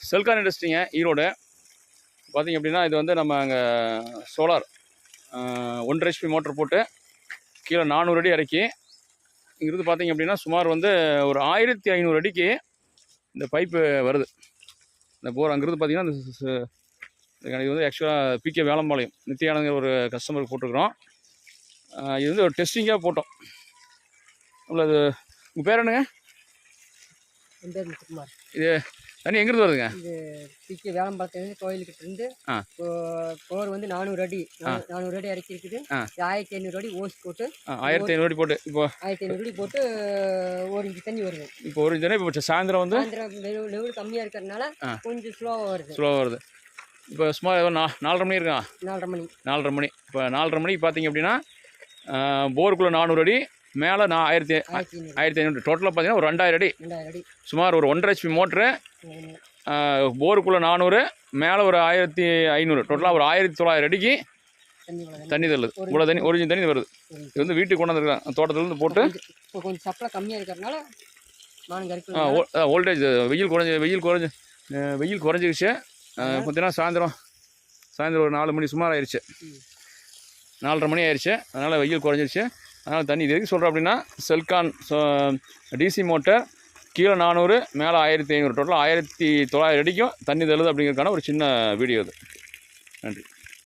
செல்கான் இண்டஸ்ட்ரிங்க, ஈரோடு. பார்த்திங்க அப்படின்னா இது வந்து நம்ம அங்கே சோலார் 1 HP மோட்டர் போட்டு கீழே 400 அடி இறக்கி இங்கிருந்து பார்த்திங்க அப்படின்னா சுமார் வந்து ஒரு 1500 அடிக்கு இந்த பைப்பு வருது. இந்த போர் அங்கேருந்து பார்த்திங்கன்னா இது வந்து ஆக்சுவலாக பிகே வேலம்பாளையம் நித்யானந்த ஒரு கஸ்டமருக்கு போட்டிருக்கிறோம். இது வந்து ஒரு டெஸ்டிங்காக போட்டோம். உள்ளது உங்கள் பேர் என்னங்க? இது தண்ணி எங்கிருந்து வருதுங்க? இது பிகே வேலம்பாளையத்துலேருந்து கோயிலுக்கிட்ட இருந்து போர் வந்து 400 அடி 400 அடி இறக்கி இருக்குது. 1500 அடி ஓஸ் போட்டு 1500 அடி போட்டு இப்போ 1500 அடி போட்டு 1 இன்ச்சு தண்ணி வருது. இப்போ 1 இன்ச்சு தண்ணி இப்போ சாயந்தரம் வந்து லெவல் கம்மியாக இருக்கிறதுனால கொஞ்சம் ஸ்லோவாக வருது. இப்போ சுமார் 4:30 மணி இருக்கா? 4:30 மணி. இப்போ 4:30 மணிக்கு பார்த்தீங்க அப்படின்னா போருக்குள்ளே 400 அடி, மேலே 1500. டோட்டலாக பார்த்தீங்கன்னா ஒரு 2000 அடி. சுமார் ஒரு 1.5 HP மோட்ரு, போருக்குள்ளே 400, மேலே ஒரு 1500, டோட்டலாக ஒரு 1900 அடிக்கு தண்ணி தள்ளுது. இவ்வளோ தண்ணி 1 இன்ச்சு தண்ணி வருது. இது வந்து வீட்டுக்கு கொண்டு வந்துருக்காங்க தோட்டத்துலேருந்து போட்டு. இப்போ கொஞ்சம் சப்ளை கம்மியாக இருக்கிறதுனால வோல்டேஜ் வெயில் குறைஞ்சிக்கிச்சு. பார்த்தீங்கன்னா சாயந்தரம் ஒரு 4 மணி சுமார் ஆயிடுச்சு. 4:30 மணி ஆயிடுச்சு. அதனால் வெயில் குறைஞ்சிருச்சு. அதனால் தண்ணி இது எதுக்கு சொல்கிறோம் அப்படின்னா செல்கான் டிசி மோட்டர் கீழே 400, மேலே 1500, டோட்டலாக 1900 அடிக்கும் தண்ணி தள்ளுது அப்படிங்கிறதுக்கான ஒரு சின்ன வீடியோ இது. நன்றி.